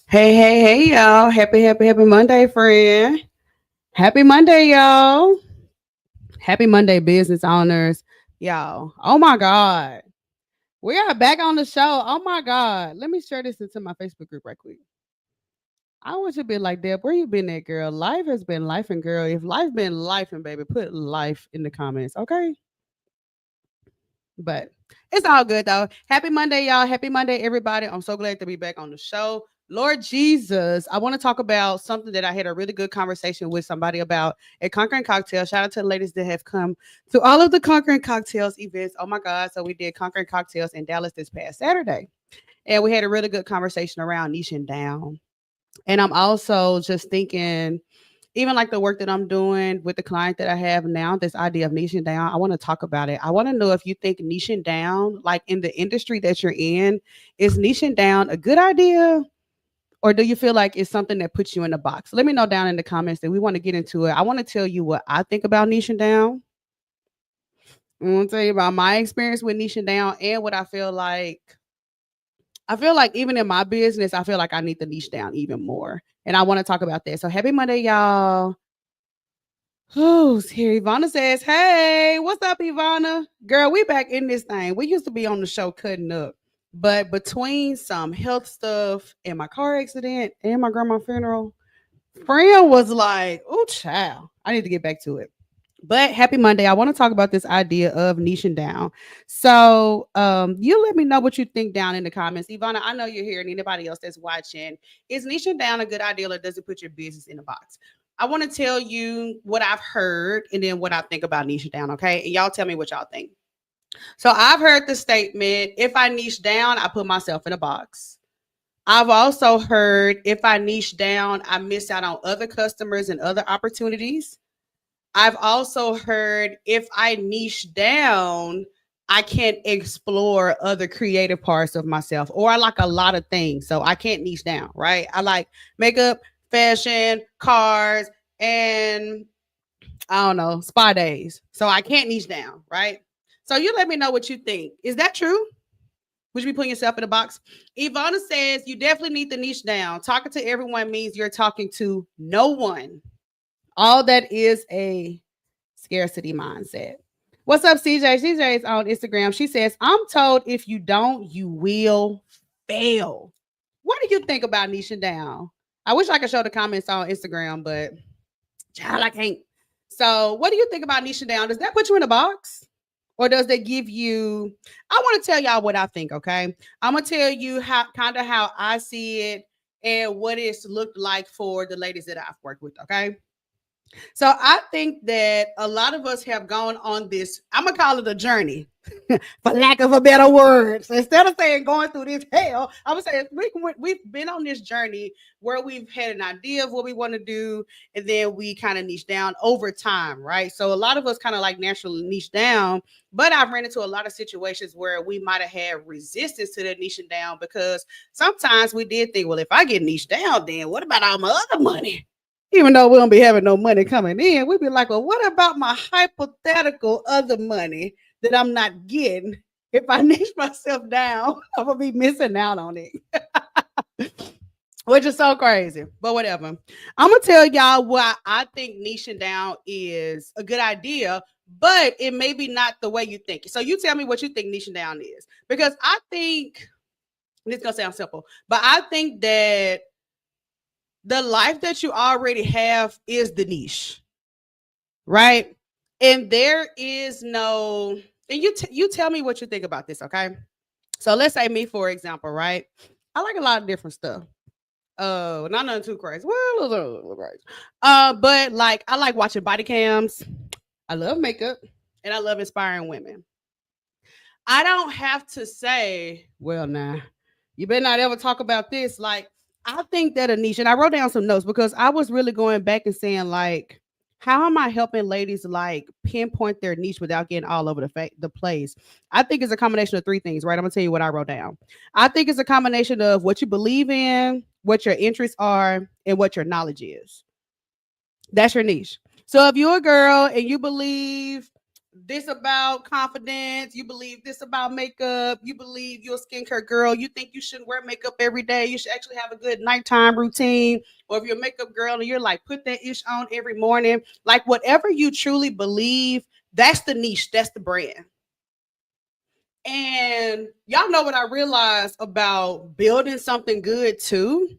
Hey, y'all. Happy Monday, friend. Happy Monday, y'all. Happy Monday, business owners. Y'all. Oh my God. We are back on the show. Oh my God. Let me share this into my Facebook group right quick. I want you to be like, Deb, where you been at, girl? Life has been life and girl. If life been life and baby, put life in the comments, okay? But it's all good though. Happy Monday, y'all. Happy Monday, everybody. I'm so glad to be back on the show. Lord Jesus, I want to talk about something that I had a really good conversation with somebody about at Conquering Cocktail. Shout out to the ladies that have come to all of the Conquering Cocktails events. Oh my God. So we did Conquering Cocktails in Dallas this past Saturday. And we had a really good conversation around niching down. And I'm also just thinking, even like the work that I'm doing with the client that I have now, this idea of niching down, I want to talk about it. I want to know if you think niching down, like in the industry that you're in, is niching down a good idea? Or do you feel like it's something that puts you in a box? Let me know down in the comments that we want to get into it. I want to tell you what I think about niching down. I want to tell you about my experience with niching down and what I feel like. I feel like even in my business, I feel like I need to niche down even more. And I want to talk about that. So happy Monday, y'all. Who's here? Ivana says, hey, what's up, Ivana? Girl, we back in this thing. We used to be on the show cutting up. But between some health stuff and my car accident and my grandma's funeral, friend was like, oh, child, I need to get back to it. But happy Monday. I want to talk about this idea of niching down. So you let me know what you think down in the comments. Ivana, I know you're here and anybody else that's watching. Is niching down a good idea or does it put your business in a box? I want to tell you what I've heard and then what I think about niching down, okay? And y'all tell me what y'all think. So I've heard the statement, if I niche down, I put myself in a box. I've also heard if I niche down, I miss out on other customers and other opportunities. I've also heard if I niche down, I can't explore other creative parts of myself, or I like a lot of things. So I can't niche down, right? I like makeup, fashion, cars, and I don't know, spa days. So I can't niche down, right? So you let me know what you think. Is that true? Would you be putting yourself in a box? Ivana says you definitely need to niche down. Talking to everyone means you're talking to no one. All that is a scarcity mindset. What's up, CJ? CJ is on Instagram. She says, I'm told if you don't, you will fail. What do you think about niching down? I wish I could show the comments on Instagram, but child, I can't. So, what do you think about niching down? Does that put you in a box? Or does that give you? I want to tell y'all what I think, okay? I'm gonna tell you how I see it and what it's looked like for the ladies that I've worked with, okay? So I think that a lot of us have gone on this, I'm gonna call it a journey, for lack of a better word. So instead of saying going through this hell, I would say we've been on this journey where we've had an idea of what we want to do, and then we kind of niche down over time, right? So a lot of us kind of like naturally niche down, but I've ran into a lot of situations where we might have had resistance to that niching down because sometimes we did think, well, if I get niche down, then what about all my other money? Even though we don't be having no money coming in, we'd be like, well, what about my hypothetical other money that I'm not getting? If I niche myself down, I'm gonna be missing out on it. Which is so crazy. But whatever. I'm gonna tell y'all why I think niching down is a good idea, but it may be not the way you think. So you tell me what you think niching down is. Because I think this is gonna sound simple, but I think that the life that you already have is the niche, right? And there is no, and you tell me what you think about this, okay? So let's say me for example, right? I like a lot of different stuff. Not nothing too crazy. Well, a little crazy. But like I like watching body cams. I love makeup, and I love inspiring women. I don't have to say, well, nah, you better not ever talk about this. Like, I think that a niche, and I wrote down some notes because I was really going back and saying, like, how am I helping ladies like pinpoint their niche without getting all over the place? I think it's a combination of three things, right? I'm gonna tell you what I wrote down. I think it's a combination of what you believe in, what your interests are, and what your knowledge is. That's your niche. So if you're a girl and you believe this about confidence, you believe this about makeup, you believe you're a skincare girl, you think you shouldn't wear makeup every day, you should actually have a good nighttime routine, or if you're a makeup girl and you're like, put that ish on every morning, like whatever you truly believe, that's the niche, that's the brand. And y'all know what I realized about building something good too.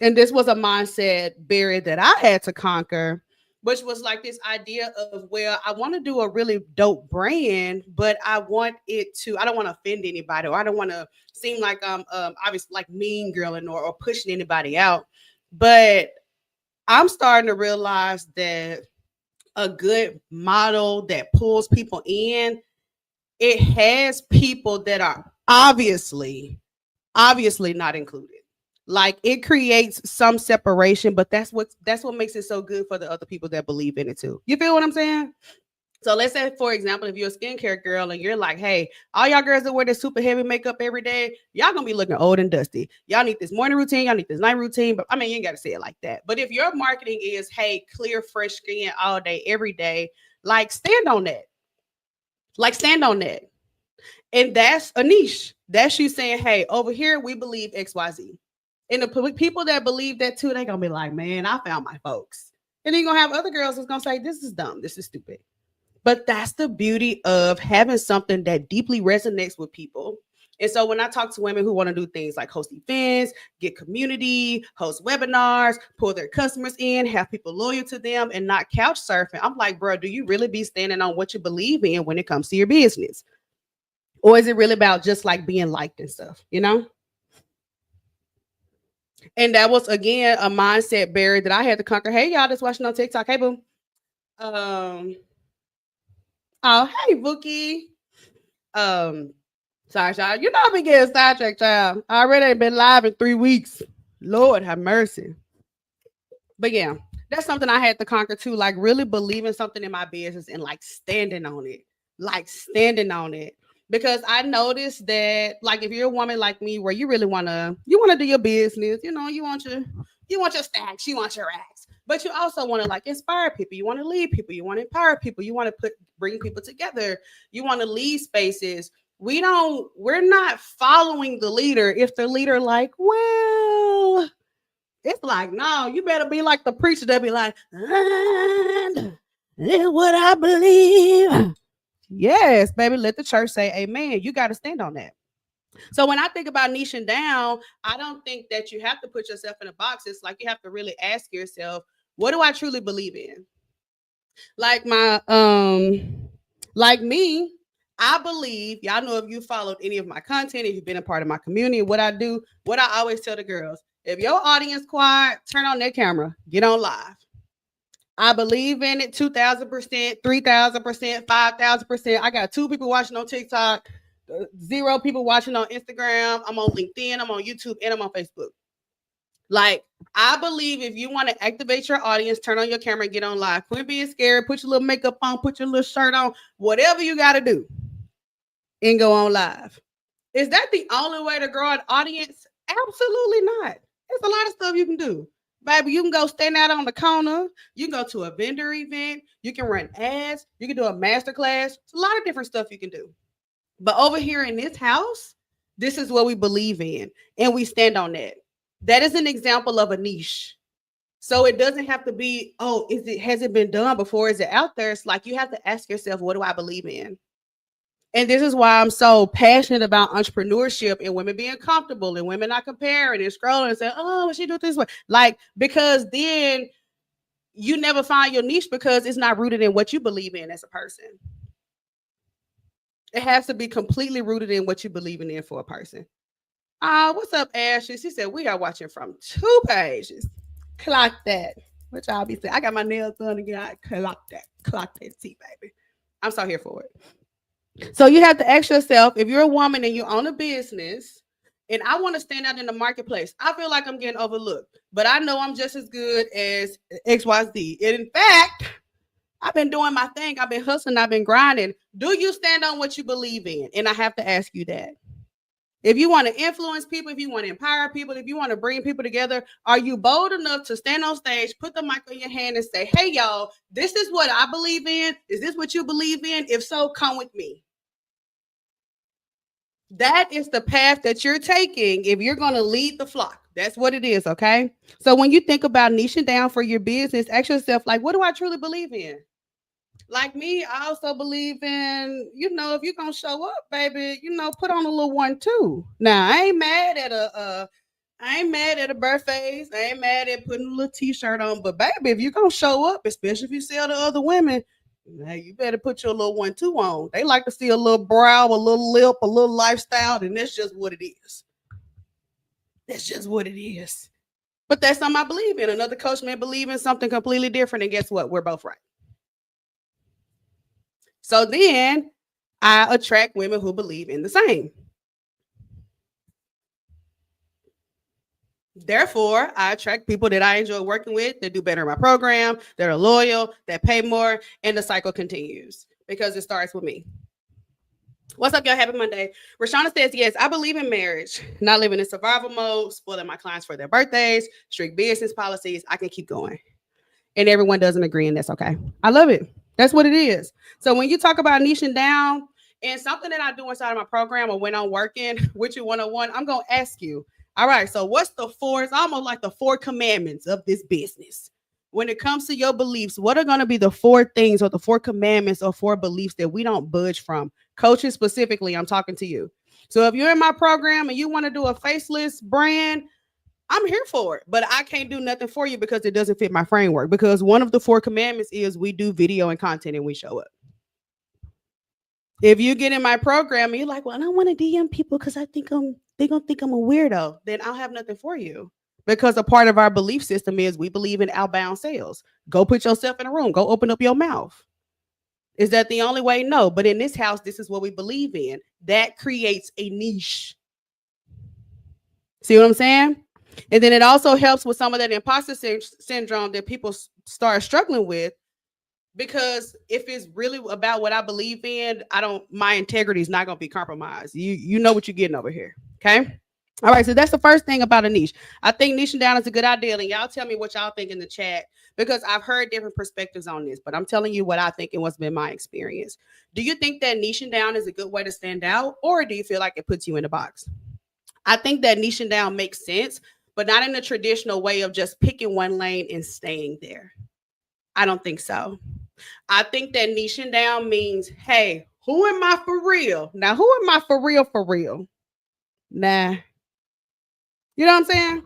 And this was a mindset barrier that I had to conquer, which was like this idea of, well, I want to do a really dope brand, but I want it to, I don't want to offend anybody, or I don't want to seem like I'm obviously like mean girling or pushing anybody out. But I'm starting to realize that a good model that pulls people in, it has people that are obviously not included. Like it creates some separation, but that's what makes it so good for the other people that believe in it too. You feel what I'm saying? So let's say, for example, if you're a skincare girl and you're like, hey, all y'all girls that wear this super heavy makeup every day, y'all gonna be looking old and dusty. Y'all need this morning routine, y'all need this night routine. But I mean, you ain't gotta say it like that. But if your marketing is, hey, clear, fresh skin all day, every day, like stand on that. Like stand on that. And that's a niche. That's you saying, hey, over here we believe XYZ. And the people that believe that too, they gonna be like, man, I found my folks. And then you're gonna have other girls that's gonna say, this is dumb, this is stupid. But that's the beauty of having something that deeply resonates with people. And so when I talk to women who want to do things like host events, get community, host webinars, pull their customers in, have people loyal to them, and not couch surfing, I'm like, bro, do you really be standing on what you believe in when it comes to your business? Or is it really about just like being liked and stuff, you know? And that was again a mindset barrier that I had to conquer. Hey, y'all that's watching on TikTok. Hey, boom. Oh, hey, Bookie. Sorry, child. You know I've been getting sidetracked, child. I already ain't been live in 3 weeks. Lord have mercy. But yeah, that's something I had to conquer too. Like really believing something in my business and like standing on it. Like standing on it. Because I noticed that, like, if you're a woman like me, where you really wanna do your business, you know, you want your stacks, you want your racks, but you also want to like inspire people, you want to lead people, you want to empower people, you want to bring people together, you want to lead spaces. We're not following the leader if the leader like, well, it's like, no, you better be like the preacher that be like, and this is what I believe. Yes, baby, let the church say amen. You got to stand on that. So when I think about niching down, I don't think that you have to put yourself in a box. It's like you have to really ask yourself, what do I truly believe in? Like like me, I believe, y'all know if you followed any of my content, if you've been a part of my community, what I always tell the girls, if your audience quiet, turn on their camera, get on live. I believe in it 2,000%, 3,000%, 5,000%. I got 2 people watching on TikTok, 0 people watching on Instagram. I'm on LinkedIn, I'm on YouTube, and I'm on Facebook. Like, I believe if you want to activate your audience, turn on your camera and get on live. Quit being scared, put your little makeup on, put your little shirt on, whatever you got to do, and go on live. Is that the only way to grow an audience? Absolutely not. There's a lot of stuff you can do. Baby, you can go stand out on the corner. You can go to a vendor event. You can run ads. You can do a master class. It's a lot of different stuff you can do. But over here in this house, this is what we believe in. And we stand on that. That is an example of a niche. So it doesn't have to be, oh, has it been done before? Is it out there? It's like you have to ask yourself, what do I believe in? And this is why I'm so passionate about entrepreneurship and women being comfortable and women not comparing and scrolling and saying, oh, she do it this way. Like, because then you never find your niche because it's not rooted in what you believe in as a person. It has to be completely rooted in what you believe in for a person. What's up, Ashley? She said, we are watching from 2 pages. Clock that. Which I'll be saying, I got my nails done again. I clock that tea, baby. I'm so here for it. So you have to ask yourself, if you're a woman and you own a business and I want to stand out in the marketplace, I feel like I'm getting overlooked, but I know I'm just as good as XYZ. And in fact, I've been doing my thing. I've been hustling. I've been grinding. Do you stand on what you believe in? And I have to ask you that. If you want to influence people, if you want to empower people, if you want to bring people together, are you bold enough to stand on stage, put the mic on your hand and say, hey, y'all, this is what I believe in. Is this what you believe in? If so, come with me. That is the path that you're taking if you're going to lead the flock. That's what it is, okay? So when you think about niching down for your business, ask yourself, like, what do I truly believe in? Like me, I also believe in, if you're going to show up, baby, put on a little one too. Now, I ain't mad at a birthday. I ain't mad at putting a little t-shirt on. But baby, if you're going to show up, especially if you sell to other women, now you better put your little one too on. They like to see a little brow, a little lip, a little lifestyle, and that's just what it is. That's just what it is. But that's something I believe in. Another coach may believe in something completely different, and guess what? We're both right. So then I attract women who believe in the same. Therefore, I attract people that I enjoy working with, that do better in my program, that are loyal, that pay more, and the cycle continues because it starts with me. What's up, y'all? Happy Monday. Rashana says, yes, I believe in marriage, not living in survival mode, spoiling my clients for their birthdays, strict business policies. I can keep going. And everyone doesn't agree, and that's okay. I love it. That's what it is. So when you talk about niching down, and something that I do inside of my program or when I'm working with you one-on-one, I'm going to ask you, all right, so what's the four? It's almost like the 4 commandments of this business. When it comes to your beliefs, what are going to be the 4 things or the 4 commandments or 4 beliefs that we don't budge from? Coaches specifically, I'm talking to you. So if you're in my program and you want to do a faceless brand, I'm here for it, but I can't do nothing for you because it doesn't fit my framework. Because one of the 4 commandments is we do video and content and we show up. If you get in my program and you're like, well, I don't want to DM people because they're gonna think I'm a weirdo, then I'll have nothing for you. Because a part of our belief system is we believe in outbound sales. Go put yourself in a room. Go open up your mouth. Is that the only way? No. But in this house, this is what we believe in. That creates a niche. See what I'm saying? And then it also helps with some of that imposter syndrome that people start struggling with. Because if it's really about what I believe in, my integrity is not going to be compromised. You know what you're getting over here. Okay. All right. So that's the first thing about a niche. I think niching down is a good idea. And y'all tell me what y'all think in the chat, because I've heard different perspectives on this, but I'm telling you what I think and what's been my experience. Do you think that niching down is a good way to stand out, or do you feel like it puts you in a box? I think that niching down makes sense, but not in the traditional way of just picking one lane and staying there. I don't think so. I think that niching down means, hey, who am I for real? Now, who am I for real? Nah. You know what I'm saying?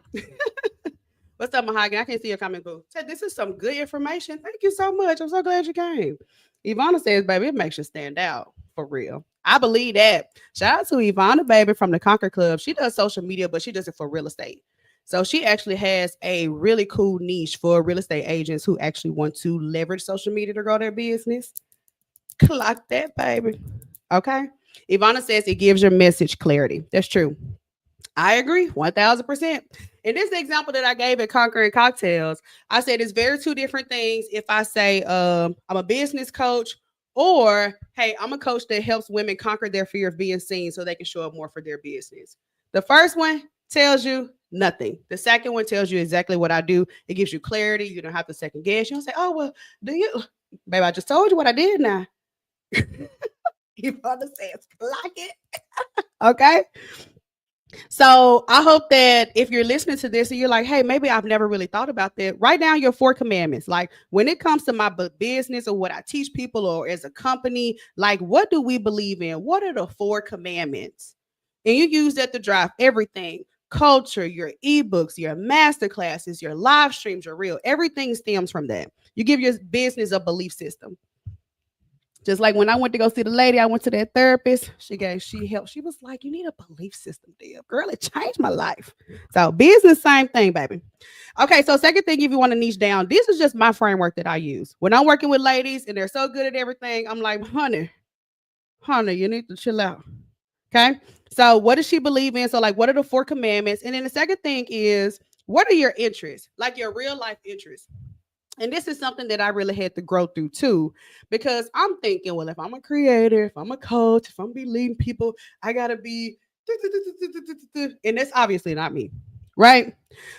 What's up, Mahogany? I can't see your comment, boo. Said, this is some good information. Thank you so much. I'm so glad you came. Ivana says, baby, it makes you stand out for real. I believe that. Shout out to Ivana, baby, from the Conquer Club. She does social media, but she does it for real estate. So she actually has a really cool niche for real estate agents who actually want to leverage social media to grow their business. Clock that, baby. Okay. Ivana says it gives your message clarity. That's true. I agree 1000%. In this example that I gave at Conquering Cocktails, I said it's very 2 different things. If I say I'm a business coach, or hey, I'm a coach that helps women conquer their fear of being seen so they can show up more for their business. The first one tells you nothing. The second one tells you exactly what I do. It gives you clarity. You don't have to second guess. You don't say, oh, well, do you? Baby, I just told you what I did now. Your father says, like it. Okay. So I hope that if you're listening to this and you're like, hey, maybe I've never really thought about that, write down your 4 commandments. Like when it comes to my business or what I teach people or as a company, like what do we believe in? What are the 4 commandments? And you use that to drive everything. Culture, your ebooks, your master classes, your live streams, your reel, everything stems from that. You give your business a belief system. Just like when I went to go see the lady, I went to that therapist. She helped. She was like, you need a belief system, dear. Girl, it changed my life. So business, same thing, baby. Okay, so second thing, if you want to niche down, this is just my framework that I use. When I'm working with ladies and they're so good at everything, I'm like, honey, you need to chill out. Okay, so what does she believe in? So like, what are the 4 commandments? And then the second thing is, what are your interests? Like your real life interests. And this is something that I really had to grow through too, because I'm thinking, well, if I'm a creator, if I'm a coach, if I'm be leading people, I got to be And that's obviously not me, right?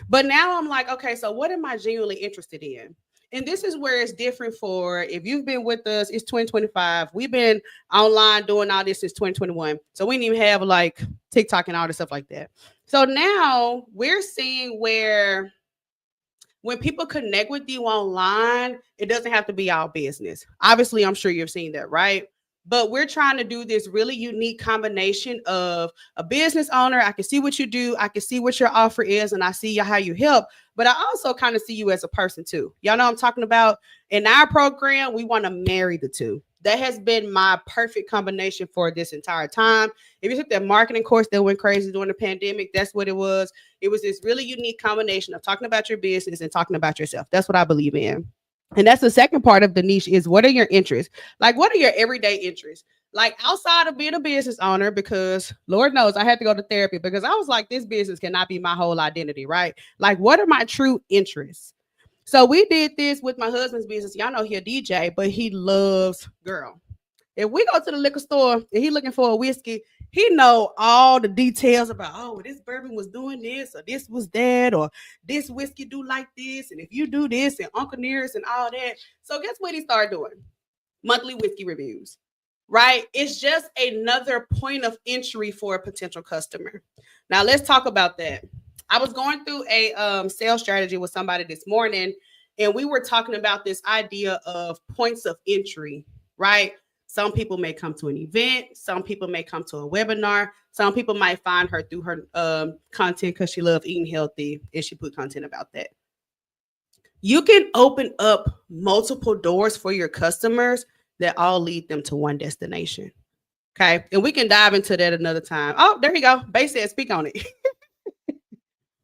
But now I'm like, okay, so what am I genuinely interested in? And this is where it's different for if you've been with us, it's 2025. We've been online doing all this since 2021. So we didn't even have like TikTok and all this stuff like that. So now we're seeing where when people connect with you online, it doesn't have to be our business. Obviously, I'm sure you've seen that, right? But we're trying to do this really unique combination of a business owner. I can see what you do, I can see what your offer is, and I see how you help. But I also kind of see you as a person too. Y'all know what I'm talking about? In our program, we want to marry the two. That has been my perfect combination for this entire time. If you took that marketing course that went crazy during the pandemic, that's what it was. It was this really unique combination of talking about your business and talking about yourself. That's what I believe in. And that's the second part of the niche is what are your interests? Like, what are your everyday interests? Like outside of being a business owner, because Lord knows I had to go to therapy because I was like, this business cannot be my whole identity, right? Like, what are my true interests? So we did this with my husband's business. Y'all know he a DJ, but he loves girl. If we go to the liquor store and he looking for a whiskey, he know all the details about, oh, this bourbon was doing this or this was that or this whiskey do like this and if you do this and Uncle Nearest and all that. So guess what he started doing? Monthly whiskey reviews, right? It's just another point of entry for a potential customer. Now let's talk about that. I was going through a sales strategy with somebody this morning, and we were talking about this idea of points of entry, right? Some people may come to an event. Some people may come to a webinar. Some people might find her through her content because she loves eating healthy and she put content about that. You can open up multiple doors for your customers that all lead them to one destination. Okay. And we can dive into that another time. Oh, there you go. Bay said, speak on it.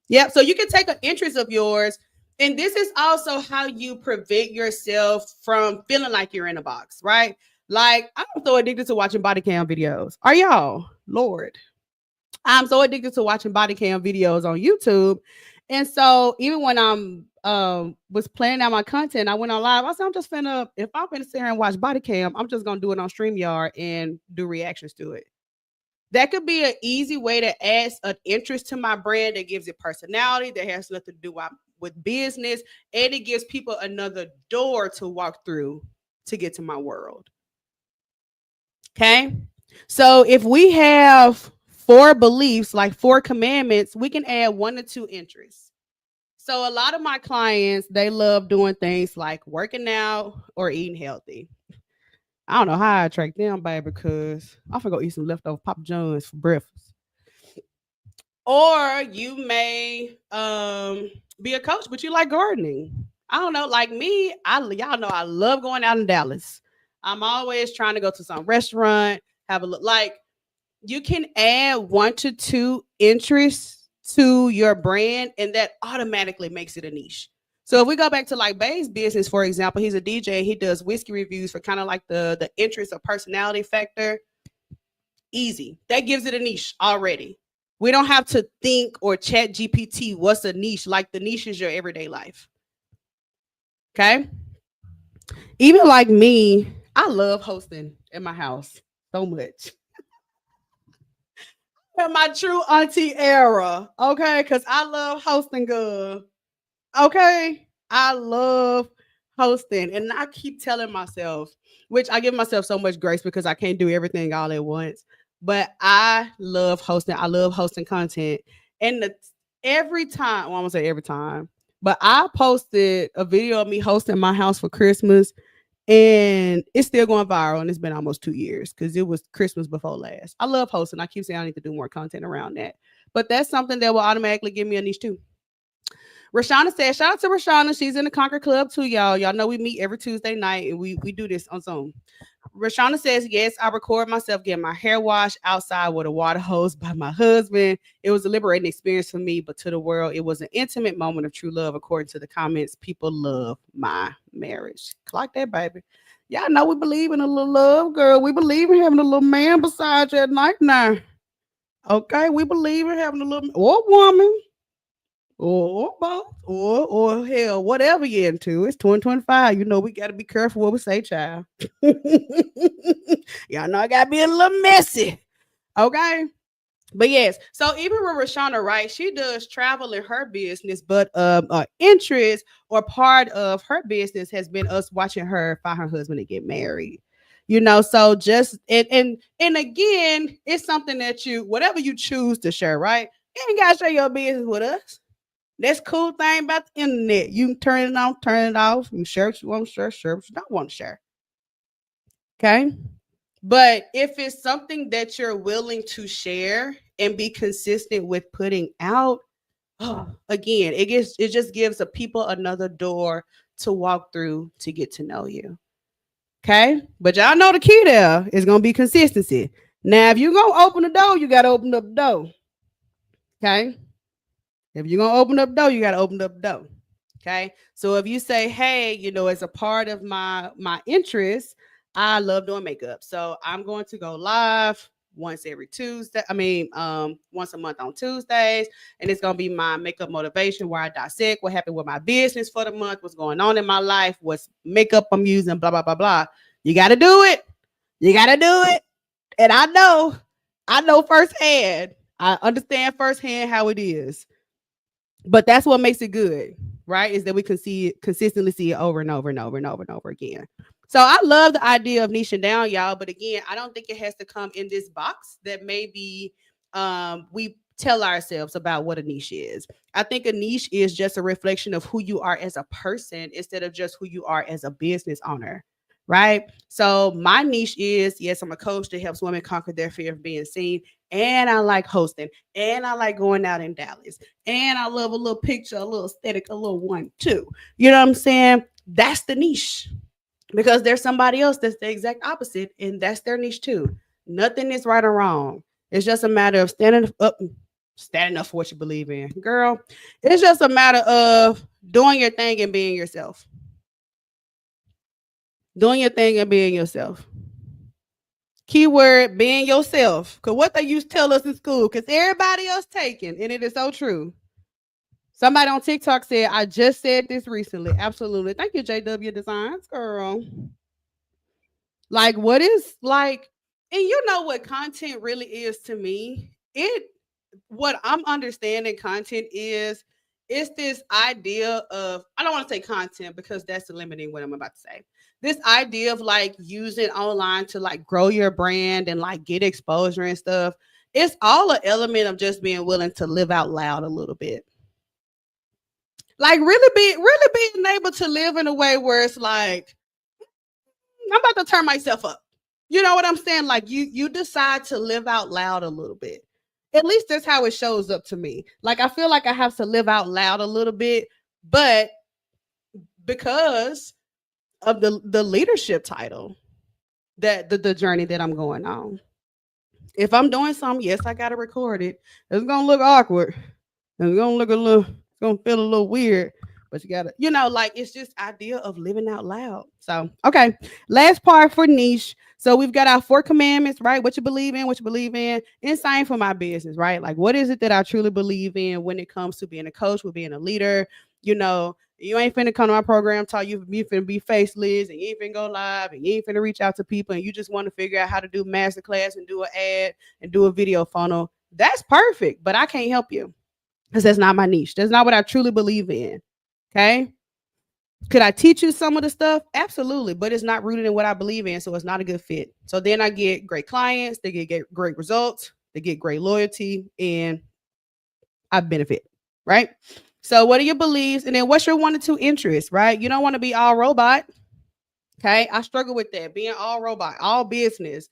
Yep. So you can take an interest of yours. And this is also how you prevent yourself from feeling like you're in a box, right? Like, I'm so addicted to watching body cam videos. Are y'all? Lord. I'm so addicted to watching body cam videos on YouTube. And so even when I'm was planning out my content, I went on live. I said, I'm just finna, if I'm gonna sit here and watch body cam, I'm just gonna do it on StreamYard and do reactions to it. That could be an easy way to add an interest to my brand that gives it personality, that has nothing to do with business, and it gives people another door to walk through to get to my world. Okay. So if we have 4 beliefs, like 4 commandments, we can add 1 or 2 interests. So a lot of my clients, they love doing things like working out or eating healthy. I don't know how I attract them, baby, because I'm gonna go eat some leftover Papa John's for breakfast. Or you may be a coach, but you like gardening. I don't know, like me, y'all know I love going out in Dallas. I'm always trying to go to some restaurant, have a look. Like, you can add 1 to 2 interests to your brand, and that automatically makes it a niche. So if we go back to like Bay's business, for example, he's a DJ. He does whiskey reviews for kind of like the interest or personality factor. Easy. That gives it a niche already. We don't have to think or chat GPT what's a niche. Like, the niche is your everyday life. Okay. Even like me, I love hosting in my house so much. In my true auntie era, okay, because I love hosting, girl. Okay, I love hosting, and I keep telling myself, which I give myself so much grace because I can't do everything all at once. But I love hosting. I love hosting content, and every time, well, I'm gonna say every time, but I posted a video of me hosting my house for Christmas, and it's still going viral, and it's been almost 2 years because it was Christmas before last. I love hosting. I keep saying I need to do more content around that, but that's something that will automatically give me a niche too. Rashana said, shout out to Rashana. She's in the Conquer Club too, y'all. Y'all know we meet every Tuesday night and we do this on Zoom. Rashana says, yes, I record myself getting my hair washed outside with a water hose by my husband. It was a liberating experience for me, but to the world, it was an intimate moment of true love. According to the comments, people love my marriage. Clock that, baby. Y'all know we believe in a little love, girl. We believe in having a little man beside you at night now. Okay, we believe in having a little or woman. Or both, or hell, whatever you're into. It's 2025. You know we got to be careful what we say, child. Y'all know I got to be a little messy. Okay. But yes, so even with Rashana, right, she does travel in her business, but interest or part of her business has been us watching her find her husband and get married. So just and again, it's something that you whatever you choose to share, right? You ain't gotta share your business with us. That's cool thing about the internet. You can turn it on, turn it off. You share what you want to share what you don't want to share. Okay. But if it's something that you're willing to share and be consistent with putting out, again, it just gives a people another door to walk through to get to know you. Okay? But y'all know the key there is gonna be consistency. Now, if you're gonna open the door, you gotta open up the door. Okay. If you're gonna open up the door, you gotta open up the door. Okay. So if you say, hey, as a part of my interest, I love doing makeup. So I'm going to go live once every Tuesday. Once a month on Tuesdays. And it's gonna be my makeup motivation where I dissect what happened with my business for the month, what's going on in my life, what's makeup I'm using, blah, blah, blah, blah. You gotta do it. You gotta do it. And I know firsthand. I understand firsthand how it is. But that's what makes it good, right? Is that we can consistently see it over and over and over and over and over again. So I love the idea of niching down, y'all. But again, I don't think it has to come in this box that maybe we tell ourselves about what a niche is. I think a niche is just a reflection of who you are as a person instead of just who you are as a business owner. Right. So my niche is, yes, I'm a coach that helps women conquer their fear of being seen. And I like hosting. And I like going out in Dallas. And I love a little picture, a little aesthetic, a little one too. You know what I'm saying? That's the niche. Because there's somebody else that's the exact opposite, and that's their niche too. Nothing is right or wrong. It's just a matter of standing up for what you believe in. Girl, it's just a matter of doing your thing and being yourself. Doing your thing and being yourself. Keyword being yourself. Because what they used to tell us in school, because everybody else taking, and it is so true. Somebody on TikTok said, I just said this recently. Absolutely. Thank you, JW Designs, girl. Like, what is like, and you know what content really is to me? What I'm understanding content is, it's this idea of, I don't want to say content because that's limiting what I'm about to say. This idea of like using online to like grow your brand and like get exposure and stuff. It's all an element of just being willing to live out loud a little bit. Like really being able to live in a way where it's like, I'm about to turn myself up. You know what I'm saying? Like you decide to live out loud a little bit. At least that's how it shows up to me. Like I feel like I have to live out loud a little bit, but because of the leadership title, that the journey that I'm going on. If I'm doing something, yes, I gotta record it. It's gonna look awkward. It's gonna look it's gonna feel a little weird. But you gotta, like it's just idea of living out loud. So okay, last part for niche. So we've got our 4 commandments, right? What you believe in, and same for my business, right? Like what is it that I truly believe in when it comes to being a coach, with being a leader? You ain't finna come to my program, tell you finna be faceless, and you ain't finna go live, and you ain't finna reach out to people, and you just want to figure out how to do masterclass and do an ad and do a video funnel. That's perfect, but I can't help you because that's not my niche. That's not what I truly believe in. Okay. Could I teach you some of the stuff? Absolutely, but it's not rooted in what I believe in, so it's not a good fit. So then I get great clients, they get great results, they get great loyalty, and I benefit, right? So what are your beliefs? And then what's your 1 or 2 interests, right? You don't want to be all robot. Okay. I struggle with that, being all robot, all business,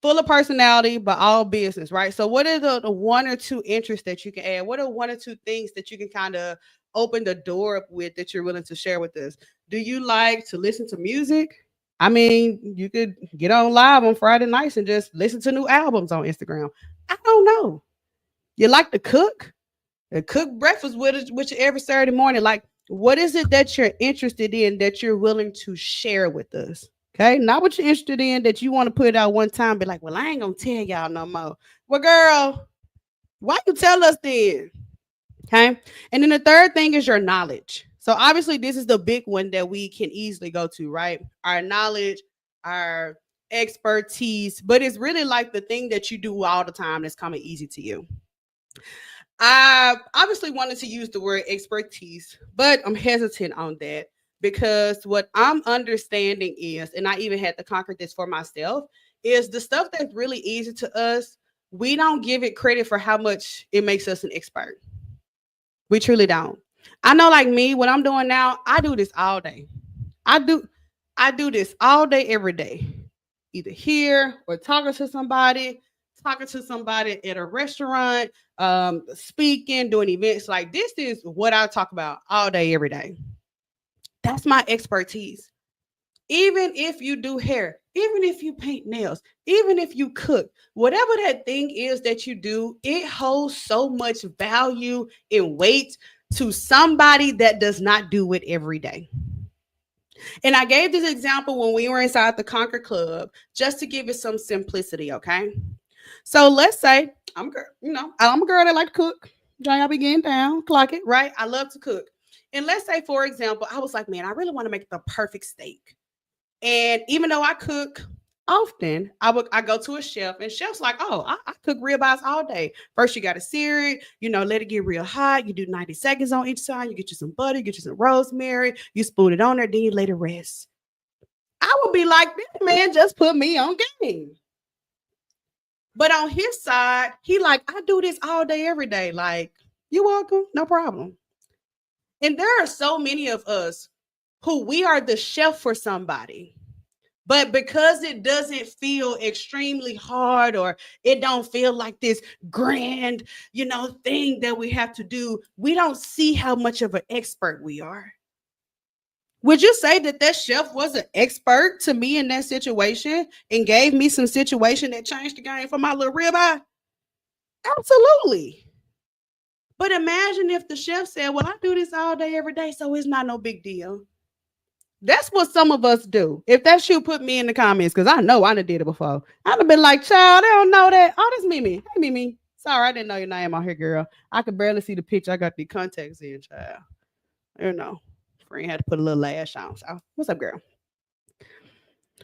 full of personality, but all business, right? So what are the 1 or 2 interests that you can add? What are 1 or 2 things that you can kind of open the door up with that you're willing to share with us? Do you like to listen to music? I mean, you could get on live on Friday nights and just listen to new albums on Instagram. I don't know. You like to cook? Cook breakfast with you every Saturday morning. Like, what is it that you're interested in that you're willing to share with us? Okay, not what you're interested in that you want to put it out one time, be like, well, I ain't gonna tell y'all no more. Well, girl, why you tell us then? Okay, and then the third thing is your knowledge. So obviously, this is the big one that we can easily go to, right? Our knowledge, our expertise, but it's really like the thing that you do all the time that's coming easy to you. I obviously wanted to use the word expertise, but I'm hesitant on that because what I'm understanding is, and I even had to conquer this for myself, is the stuff that's really easy to us, we don't give it credit for how much it makes us an expert. We truly don't. I know, like me, what I'm doing now, I do this all day. I do I do this all day, every day. Either here or talking to somebody at a restaurant, speaking, doing events. Like this is what I talk about all day, every day. That's my expertise. Even if you do hair, even if you paint nails, even if you cook, whatever that thing is that you do, it holds so much value and weight to somebody that does not do it every day. And I gave this example when we were inside the Conquer Club just to give it some simplicity, okay? So let's say I'm a girl that like to cook. Y'all be getting down, clock it, right? I love to cook. And let's say, for example, I was like, man, I really want to make the perfect steak. And even though I cook often, I go to a chef, and chef's like, oh, I cook ribeyes all day. First, you got to sear it, let it get real hot. You do 90 seconds on each side. You get you some butter, get you some rosemary, you spoon it on there, then you let it rest. I would be like, this man just put me on game. But on his side, he like, I do this all day, every day. Like, you're welcome, no problem. And there are so many of us who we are the chef for somebody. But because it doesn't feel extremely hard, or it don't feel like this grand, thing that we have to do, we don't see how much of an expert we are. Would you say that chef was an expert to me in that situation and gave me some situation that changed the game for my little ribeye? Absolutely. But imagine if the chef said, well, I do this all day, every day, so it's not no big deal. That's what some of us do. If that's you, put me in the comments, because I know I done did it before. I'd have been like, child, they don't know that. Oh, this Mimi. Hey, Mimi. Sorry, I didn't know your name out here, girl. I could barely see the picture. I got the contacts in, child. Friend had to put a little lash on. So, what's up, girl?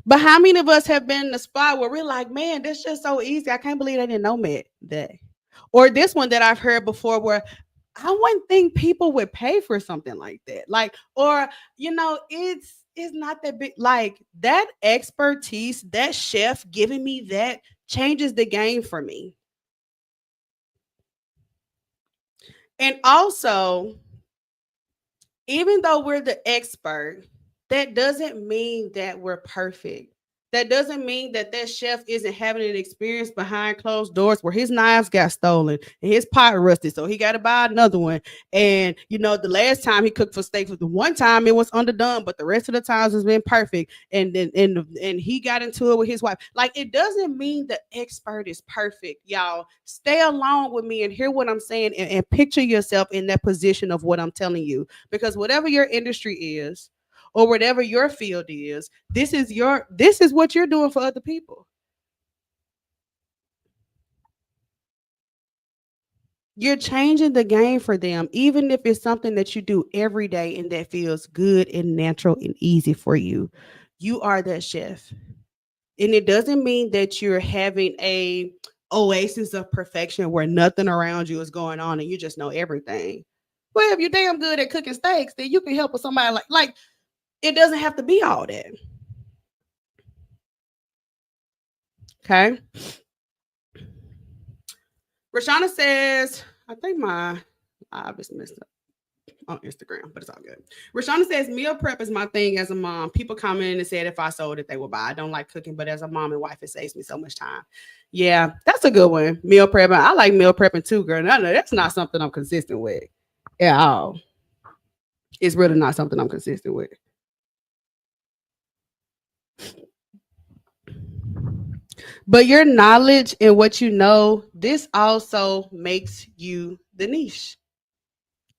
But how many of us have been in the spot where we're like, man, this just so easy. I can't believe I didn't know that. Or this one that I've heard before where I wouldn't think people would pay for something like that. Like, or, it's not that big. Like that expertise, that chef giving me that changes the game for me. And also, even though we're the expert, that doesn't mean that we're perfect. That doesn't mean that chef isn't having an experience behind closed doors where his knives got stolen and his pot rusted, so he got to buy another one. And the last time he cooked for steak, the one time it was underdone, but the rest of the times has been perfect. And then and he got into it with his wife. Like, it doesn't mean the expert is perfect, y'all. Stay along with me and hear what I'm saying, and picture yourself in that position of what I'm telling you, because whatever your industry is, or whatever your field is, this is what you're doing for other people. You're changing the game for them, even if it's something that you do every day and that feels good and natural and easy for you. You are that chef. And it doesn't mean that you're having a oasis of perfection where nothing around you is going on and you just know everything. Well, if you're damn good at cooking steaks, then you can help with somebody like it doesn't have to be all that. Okay. Rashana says, I think I just messed up on Instagram, but it's all good. Rashana says, meal prep is my thing as a mom. People commented and said if I sold it, they would buy. I don't like cooking, but as a mom and wife, it saves me so much time. Yeah, that's a good one. Meal prepping. I like meal prepping too, girl. No, that's not something I'm consistent with at all. It's really not something I'm consistent with. But your knowledge and what you know, this also makes you the niche.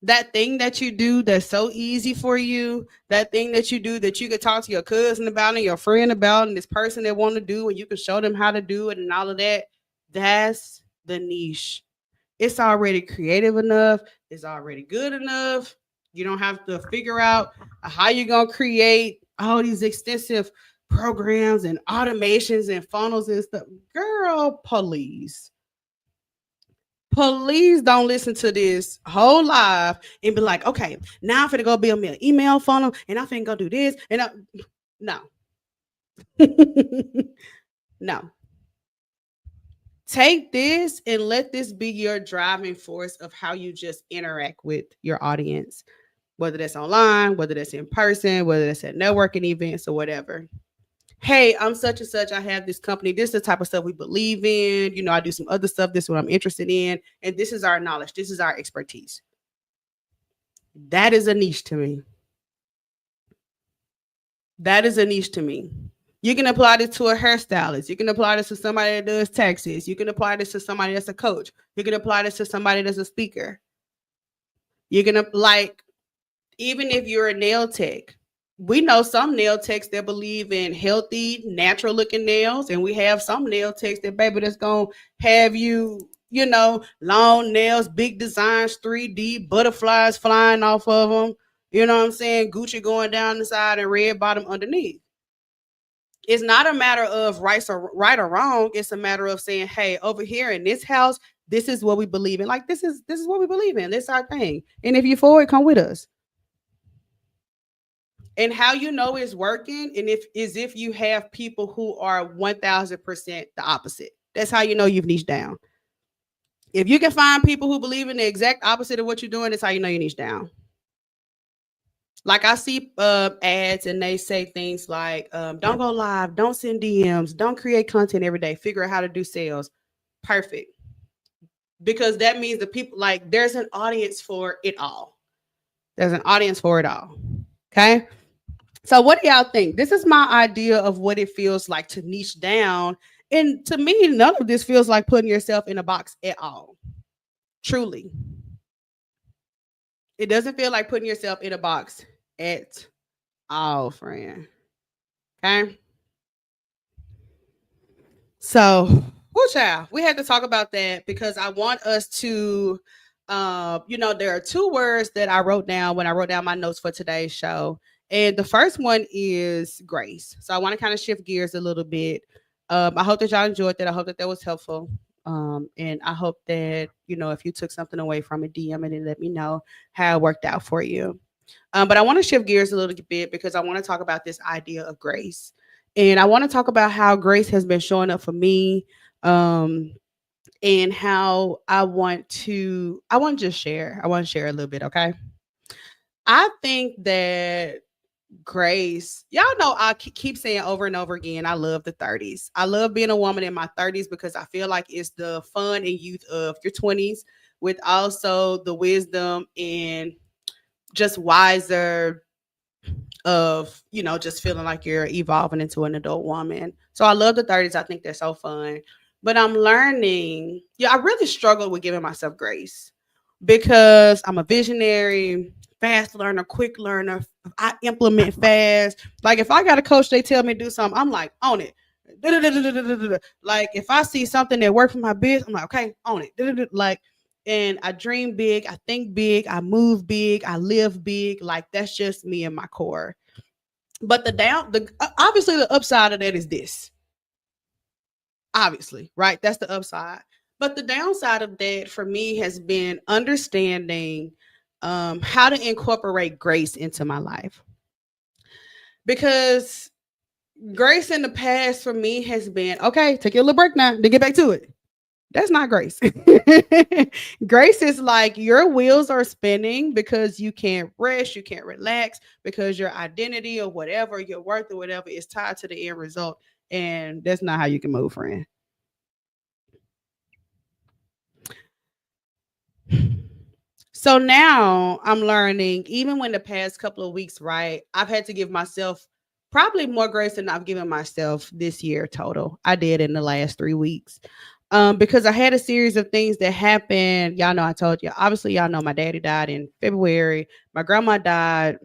That thing that you do that's so easy for you, that thing that you do that you could talk to your cousin about and your friend about, and this person that want to do, and you can show them how to do it and all of that, that's the niche. It's already creative enough. It's already good enough. You don't have to figure out how you're going to create all these extensive programs and automations and funnels and stuff. Girl, please don't listen to this whole live and be like, okay, now I'm finna go build me an email funnel and I'm finna go do this. No. No. Take this and let this be your driving force of how you just interact with your audience, whether that's online, whether that's in person, whether that's at networking events or whatever. Hey, I'm such and such. I have this company. This is the type of stuff we believe in. You know, I do some other stuff. This is what I'm interested in. And this is our knowledge. This is our expertise. That is a niche to me. That is a niche to me. You can apply this to a hairstylist. You can apply this to somebody that does taxes. You can apply this to somebody that's a coach. You can apply this to somebody that's a speaker. You can like, even if you're a nail tech, we know some nail techs that believe in healthy, natural looking nails, and we have some nail techs that, baby, that's gonna have you, you know, long nails, big designs, 3D butterflies flying off of them. You know what I'm saying? Gucci going down the side and red bottom underneath. It's not a matter of right or wrong. It's a matter of saying, hey, over here in this house, this is what we believe in. Like, this is what we believe in. This is our thing. And if you're for it, come with us. And how you know it's working, and if you have people who are 1000% the opposite. That's how you know you've niched down. If you can find people who believe in the exact opposite of what you're doing, that's how you know you niche down. Like, I see ads and they say things like, don't go live, don't send DMs, don't create content every day, figure out how to do sales. Perfect. Because that means the people, like, there's an audience for it all. There's an audience for it all. Okay. So what do y'all think? This is my idea of what it feels like to niche down. And to me, none of this feels like putting yourself in a box at all. Truly. It doesn't feel like putting yourself in a box at all, friend. Okay. So, child, we had to talk about that because I want us to, there are two words that I wrote down when I wrote down my notes for today's show. And the first one is grace. So I want to kind of shift gears a little bit. I hope that y'all enjoyed that. I hope that was helpful. And I hope that, if you took something away from it, DM it and let me know how it worked out for you. But I want to shift gears a little bit because I want to talk about this idea of grace. And I want to talk about how grace has been showing up for me. And how I want to just share. I want to share a little bit, okay? I think that grace, y'all know I keep saying over and over again, I love the 30s. I love being a woman in my 30s because I feel like it's the fun and youth of your 20s with also the wisdom and just wiser of, just feeling like you're evolving into an adult woman. So I love the 30s. I think they're so fun. But I'm learning, I really struggle with giving myself grace because I'm a visionary, fast learner, quick learner. I implement fast. Like, if I got a coach, they tell me to do something, I'm like, on it. Like, if I see something that works for my business, I'm like, okay, on it. Like, and I dream big, I think big, I move big, I live big. Like, that's just me and my core. But obviously the upside of that is this. Obviously, right? That's the upside. But the downside of that for me has been understanding how to incorporate grace into my life. Because grace in the past for me has been, okay, take your little break now to get back to it. That's not grace. Grace is like your wheels are spinning because you can't rest, you can't relax, because your identity or whatever, your worth or whatever is tied to the end result. And that's not how you can move, friend. So now I'm learning, even when the past couple of weeks, right, I've had to give myself probably more grace than I've given myself this year total. I did in the last 3 weeks. Because I had a series of things that happened. Y'all know, I told you, obviously, y'all know my daddy died in February. My grandma died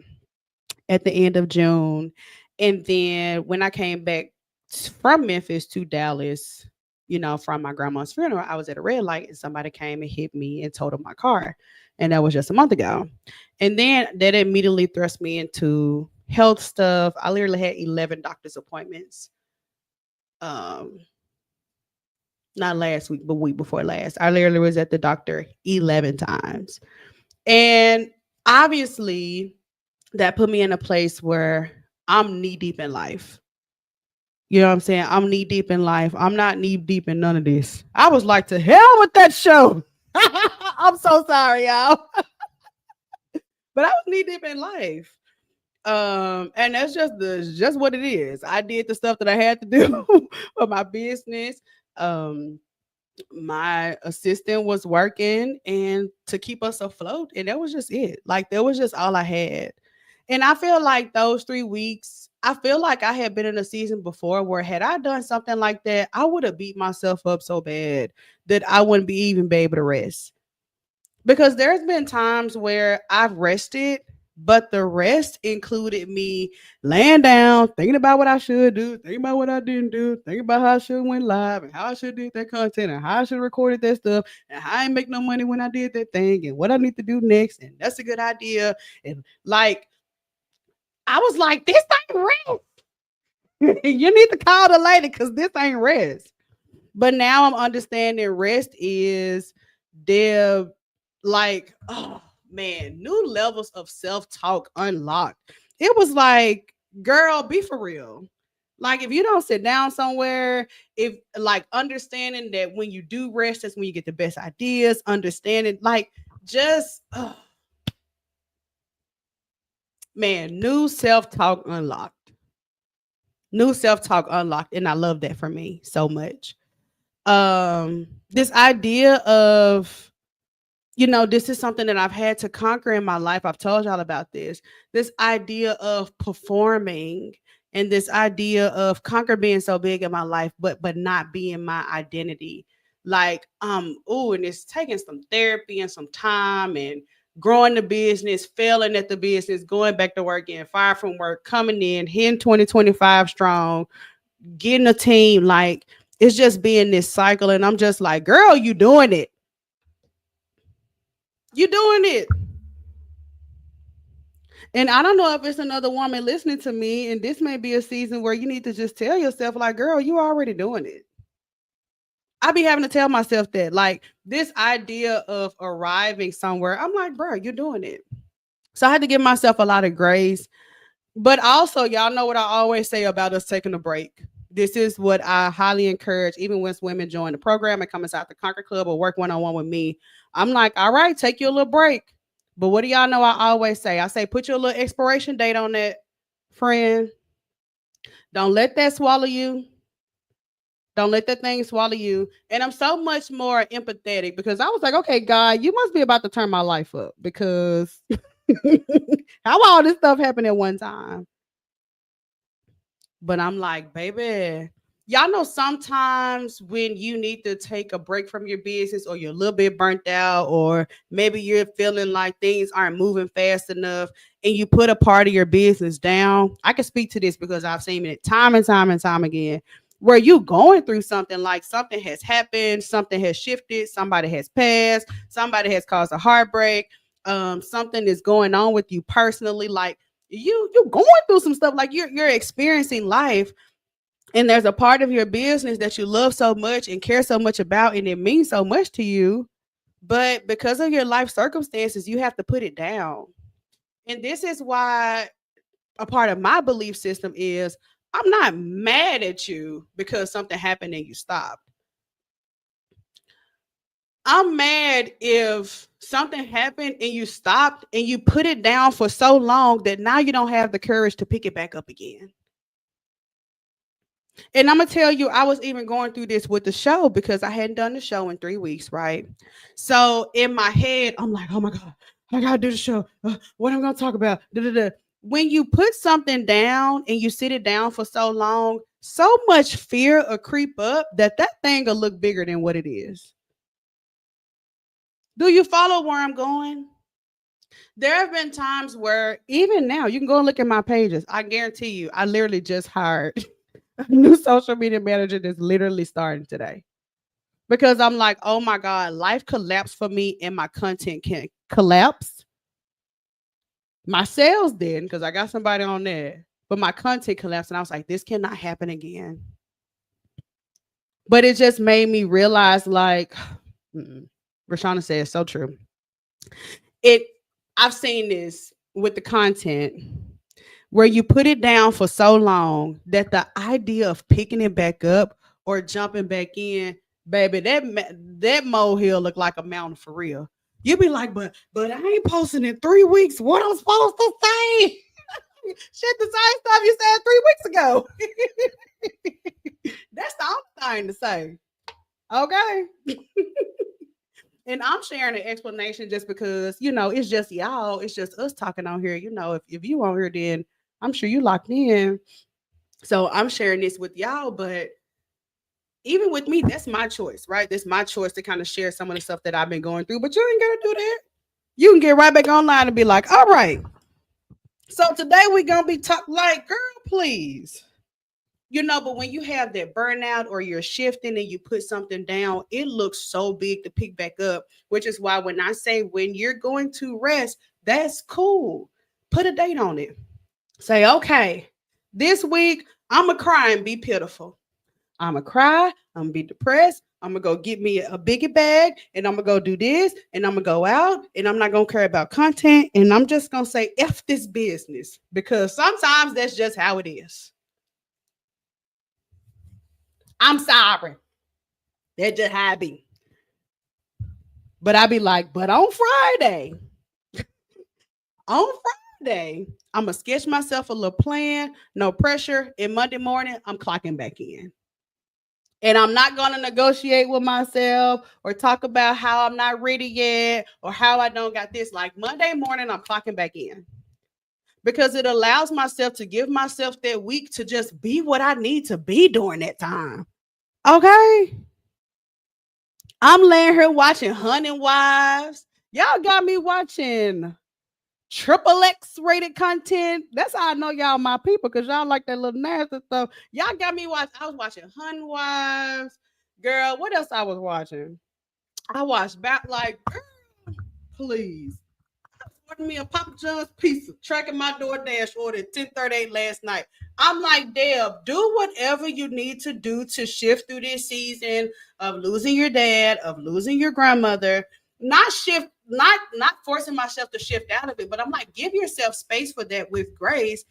at the end of June. And then when I came back from Memphis to Dallas, from my grandma's funeral, I was at a red light and somebody came and hit me and totaled my car. And that was just a month ago. And then that immediately thrust me into health stuff. I literally had 11 doctor's appointments. Um, Not last week, but week before last. I literally was at the doctor 11 times. And obviously, that put me in a place where I'm knee deep in life. You know what I'm saying? I'm knee deep in life. I'm not knee deep in none of this. I was like, to hell with that show. I'm so sorry, y'all. But I was knee deep in life. And that's just what it is. I did the stuff that I had to do for my business. Um, my assistant was working and to keep us afloat, and that was just it. Like that was just all I had. And I feel like those 3 weeks, I feel like I had been in a season before where had I done something like that, I would have beat myself up so bad that I wouldn't be able to rest. Because there's been times where I've rested, but the rest included me laying down, thinking about what I should do, thinking about what I didn't do, thinking about how I should went live and how I should do that content and how I should have recorded that stuff and how I ain't make no money when I did that thing and what I need to do next. And that's a good idea. And like, I was like, this ain't rest. You need to call the lady because this ain't rest. But now I'm understanding rest is their like, oh man, new levels of self-talk unlocked. It was like, girl, be for real. Like if you don't sit down somewhere, if like understanding that when you do rest, that's when you get the best ideas, understanding like just man, new self-talk unlocked. New self-talk unlocked. And I love that for me so much. This idea of this is something that I've had to conquer in my life. I've told y'all about this idea of performing and this idea of conquer being so big in my life but not being my identity. Like and it's taking some therapy and some time and growing the business, failing at the business, going back to work, getting fired from work, coming in, hitting 2025 strong, getting a team. Like it's just being this cycle. And I'm just like, girl, you doing it. You doing it. And I don't know if it's another woman listening to me, and this may be a season where you need to just tell yourself, like, girl, you already doing it. I be having to tell myself that, like, this idea of arriving somewhere, I'm like, bro, you're doing it. So I had to give myself a lot of grace. But also, y'all know what I always say about us taking a break. This is what I highly encourage, even when women join the program and come inside the Conquer Club or work one-on-one with me. I'm like, all right, take your little break. But what do y'all know I always say? I say, put your little expiration date on that, friend. Don't let that swallow you. Don't let that thing swallow you. And I'm so much more empathetic because I was like, okay, God, you must be about to turn my life up because how all this stuff happened at one time? But I'm like, baby, y'all know sometimes when you need to take a break from your business or you're a little bit burnt out or maybe you're feeling like things aren't moving fast enough and you put a part of your business down. I can speak to this because I've seen it time and time and time again where you going through something like something has happened, something has shifted, somebody has passed, somebody has caused a heartbreak, something is going on with you personally, like you're going through some stuff, like you're experiencing life, and there's a part of your business that you love so much and care so much about and it means so much to you, but because of your life circumstances you have to put it down. And this is why a part of my belief system is I'm not mad at you because something happened and you stopped. I'm mad if something happened and you stopped and you put it down for so long that now you don't have the courage to pick it back up again. And I'm gonna tell you, I was even going through this with the show because I hadn't done the show in 3 weeks, right? So in my head, I'm like, oh my God, I gotta do the show. What am I gonna talk about? Da-da-da. When you put something down and you sit it down for so long, so much fear will creep up that thing will look bigger than what it is. Do you follow where I'm going? There have been times where even now you can go and look at my pages. I guarantee you, I literally just hired a new social media manager that's literally starting today. Because I'm like, oh my God, life collapsed for me and my content can collapse. My sales didn't because I got somebody on there, but my content collapsed, and I was like, this cannot happen again. But it just made me realize, like, Rashana said, it's so true. I've seen this with the content where you put it down for so long that the idea of picking it back up or jumping back in, baby, that molehill look like a mountain for real. You be like, but I ain't posting in 3 weeks. What I'm supposed to say? Shit, the same stuff you said 3 weeks ago. That's the only thing to say. Okay. And I'm sharing an explanation just because, it's just y'all. It's just us talking on here. If you on here, then I'm sure you locked in. So I'm sharing this with y'all. But even with me, that's my choice, right? That's my choice to kind of share some of the stuff that I've been going through. But you ain't got to do that. You can get right back online and be like, all right. So today we're going to be talking like, girl, please. But when you have that burnout or you're shifting and you put something down, it looks so big to pick back up, which is why when I say when you're going to rest, that's cool. Put a date on it. Say, okay, this week I'm going to cry and be pitiful. I'm going to cry. I'm going to be depressed. I'm going to go get me a biggie bag and I'm going to go do this and I'm going to go out and I'm not going to care about content. And I'm just going to say, F this business, because sometimes that's just how it is. I'm sorry. That's just how I be. But I be like, but on Friday, I'm going to sketch myself a little plan, no pressure. And Monday morning, I'm clocking back in. And I'm not going to negotiate with myself or talk about how I'm not ready yet or how I don't got this. Like Monday morning, I'm clocking back in. Because it allows myself to give myself that week to just be what I need to be during that time. Okay. I'm laying here watching Hunting Wives. Y'all got me watching XXX rated content. That's how I know y'all my people, because y'all like that little nasty stuff. Y'all got me watching. I was watching Hunting Wives. Girl, what else I was watching? I watched back like, girl, please. Ordered me a Papa John's pizza, tracking my DoorDash order at 10:38 last night. I'm like, Deb, do whatever you need to do to shift through this season of losing your dad, of losing your grandmother. Not forcing myself to shift out of it, but I'm like, give yourself space for that with grace,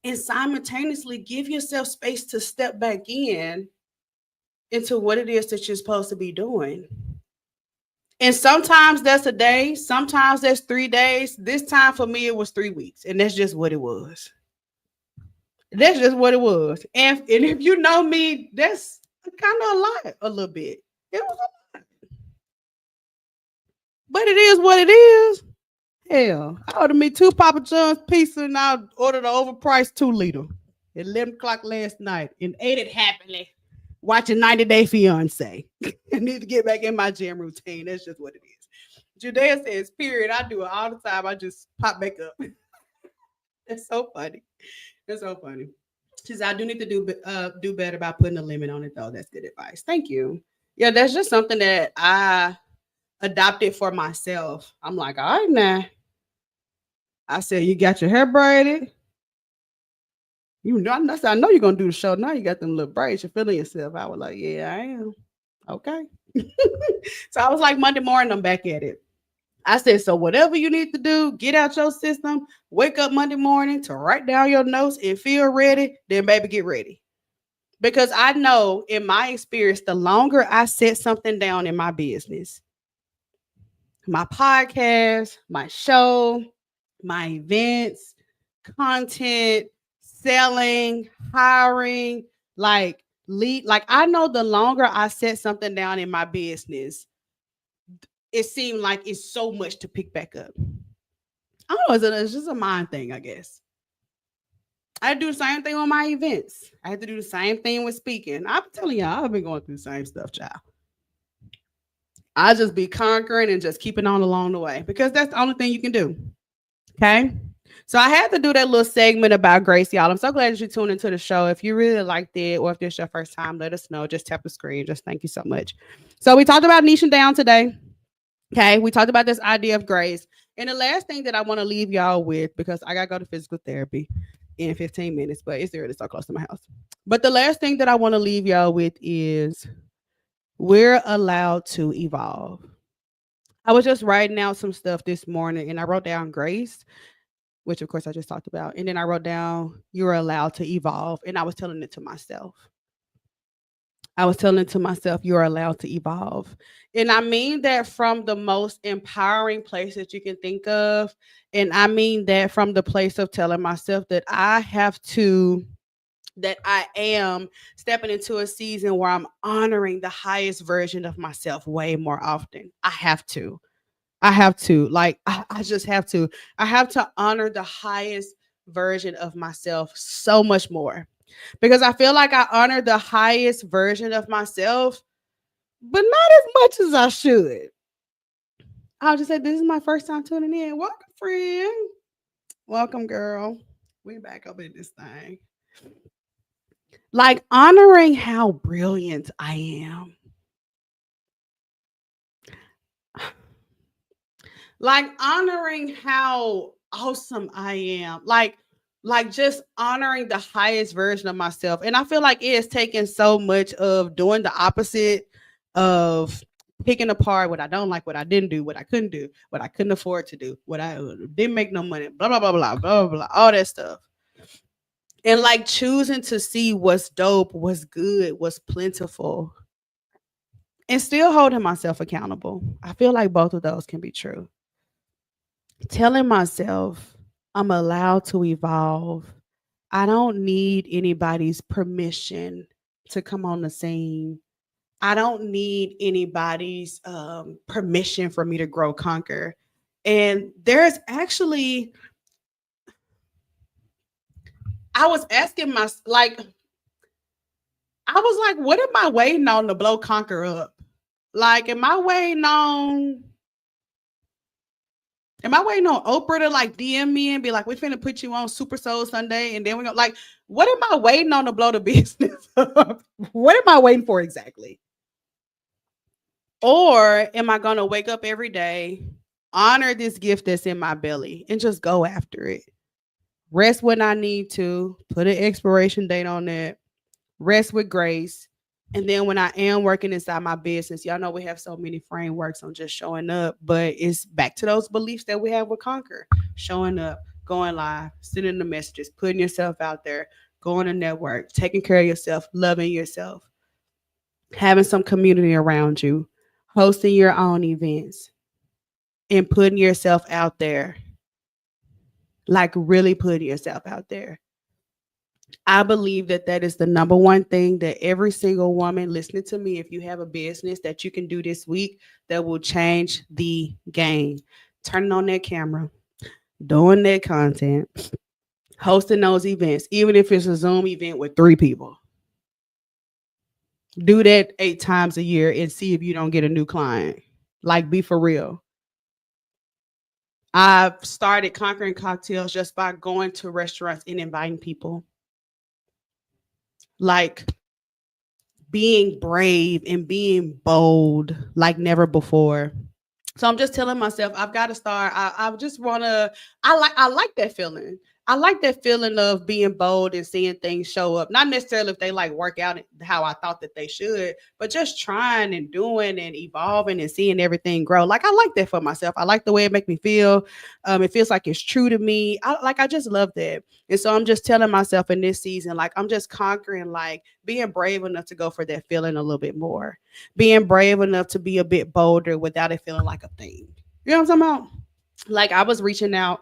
and simultaneously give yourself space to step back into what it is that you're supposed to be doing. And sometimes that's a day, sometimes that's 3 days. This time for me, it was 3 weeks, and that's just what it was. That's just what it was. And if you know me, that's kind of a lot, a little bit. It was a lot. But it is what it is. Hell, I ordered me 2 Papa John's pizza and I ordered an overpriced 2-liter at 11 o'clock last night and ate it happily watching 90 Day Fiance. I need to get back in my gym routine. That's just what it is. Judea says, period. I do it all the time. I just pop back up. That's so funny. That's so funny. She says, I do need to do better by putting a limit on it, though. That's good advice. Thank you. Yeah, that's just something that I adopted for myself. I'm like, all right, now. I said, you got your hair braided. I know you're going to do the show. Now you got them little braids. You're feeling yourself. I was like, yeah, I am. Okay. So I was like, Monday morning, I'm back at it. I said, so whatever you need to do, get out your system, wake up Monday morning to write down your notes and feel ready, then baby, get ready. Because I know in my experience, the longer I set something down in my business, my podcast, my show, my events, content, selling, hiring, like I know the longer I set something down in my business, it seemed like it's so much to pick back up. I don't know, it's just a mind thing, I guess. I had to do the same thing on my events. I had to do the same thing with speaking. I'm telling y'all, I've been going through the same stuff, child. I just be conquering and just keeping on along the way, because that's the only thing you can do. Okay. So I had to do that little segment about grace, y'all. I'm so glad that you tuned into the show. If you really liked it, or if this is your first time, let us know. Just tap the screen. Just thank you so much. So we talked about niching down today. Okay. We talked about this idea of grace. And the last thing that I want to leave y'all with, because I gotta go to physical therapy in 15 minutes, but it's already so close to my house. But the last thing that I want to leave y'all with is we're allowed to evolve. I was just writing out some stuff this morning and I wrote down grace, which of course I just talked about. And then I wrote down you're allowed to evolve. And I was telling it to myself. I was telling to myself, you're allowed to evolve. And I mean that from the most empowering place that you can think of. And I mean that from the place of telling myself that I am stepping into a season where I'm honoring the highest version of myself way more often. I have to. I have to. Like, I just have to. I have to honor the highest version of myself so much more because I feel like I honor the highest version of myself, but not as much as I should. I'll just say, this is my first time tuning in. Welcome, friend. Welcome, girl. We back up in this thing. Like, honoring how brilliant I am. Like, honoring how awesome I am. Like just honoring the highest version of myself. And I feel like it has taken so much of doing the opposite, of picking apart what I don't like, what I didn't do, what I couldn't do, what I couldn't afford to do, what I didn't make no money, blah, blah, blah, blah, blah, blah, blah, all that stuff. And like choosing to see what's dope, what's good, what's plentiful, and still holding myself accountable. I feel like both of those can be true. Telling myself I'm allowed to evolve. I don't need anybody's permission to come on the scene. I don't need anybody's permission for me to grow, conquer. And there's actually, I was asking my, like, I was like, what am I waiting on to blow conquer up? Like, Am I waiting on Oprah to like DM me and be like, we finna put you on Super Soul Sunday, and then we go like, what am I waiting on to blow the business up? What am I waiting for exactly? Or am I gonna wake up every day, honor this gift that's in my belly, and just go after it? Rest when I need to, put an expiration date on that, rest with grace. And then when I am working inside my business, y'all know we have so many frameworks on just showing up, but it's back to those beliefs that we have with Conquer. Showing up, going live, sending the messages, putting yourself out there, going to network, taking care of yourself, loving yourself, having some community around you, hosting your own events, and putting yourself out there. Like really putting yourself out there. I believe that that is the number one thing that every single woman listening to me, if you have a business that you can do this week that will change the game. Turning on that camera, doing that content, hosting those events, even if it's a Zoom event with 3 people. Do that 8 times a year and see if you don't get a new client. Like, be for real. I've started conquering cocktails just by going to restaurants and inviting people. Like being brave and being bold like never before. So I'm just telling myself I've got to start. I just want to. I like that feeling. I like that feeling of being bold and seeing things show up. Not necessarily if they like work out how I thought that they should, but just trying and doing and evolving and seeing everything grow. Like I like that for myself. I like the way it makes me feel. It feels like it's true to me. I just love that. And so I'm just telling myself in this season, like I'm just conquering, like being brave enough to go for that feeling a little bit more, being brave enough to be a bit bolder without it feeling like a thing. You know what I'm talking about? Like I was reaching out,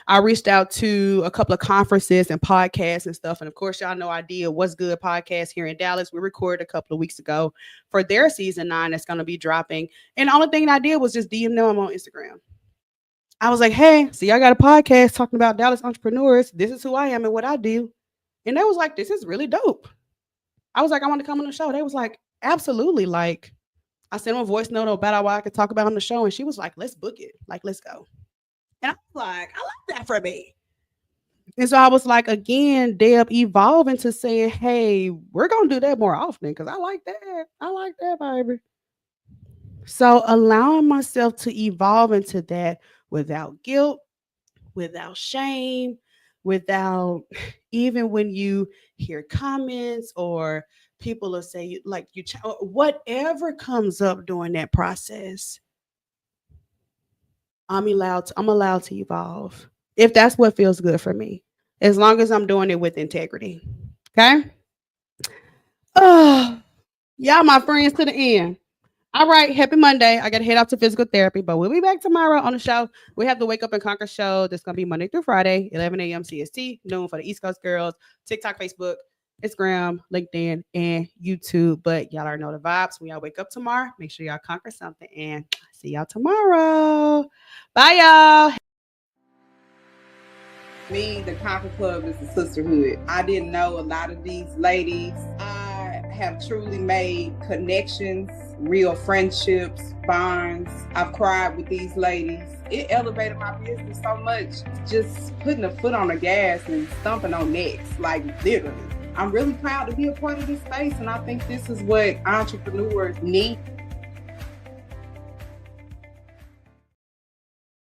I reached out to a couple of conferences and podcasts and stuff, and of course y'all know I did What's Good podcast here in Dallas. We recorded a couple of weeks ago for their season 9 that's going to be dropping, and the only thing I did was just DM them on Instagram. I was like, hey, see, I got a podcast talking about Dallas entrepreneurs. This is who I am and what I do. And they was like, this is really dope. I was like, I want to come on the show. They was like, absolutely. Like, I sent them a voice note about what I could talk about on the show. And she was like, let's book it. Like, let's go. And I was like, I like that for me. And so I was like, again, Deb, evolve into saying, hey, we're going to do that more often because I like that. I like that, baby. So allowing myself to evolve into that without guilt, without shame, without even when you hear comments or people will say like whatever comes up during that process, I'm allowed to evolve if that's what feels good for me, as long as I'm doing it with integrity. Okay. Oh, y'all my friends to the end. All right, happy Monday. I got to head off to physical therapy, but we'll be back tomorrow on the show. We have the Wake Up and Conquer show. That's going to be Monday through Friday, 11 a.m. CST, noon for the East Coast girls, TikTok, Facebook, Instagram, LinkedIn, and YouTube. But y'all already know the vibes. When y'all wake up tomorrow, make sure y'all conquer something, and see y'all tomorrow. Bye, y'all. Me, the Conquer Club is a sisterhood. I didn't know a lot of these ladies. I have truly made connections, real friendships, bonds. I've cried with these ladies. It elevated my business so much, just putting a foot on the gas and stomping on necks, like literally. I'm really proud to be a part of this space, and I think this is what entrepreneurs need.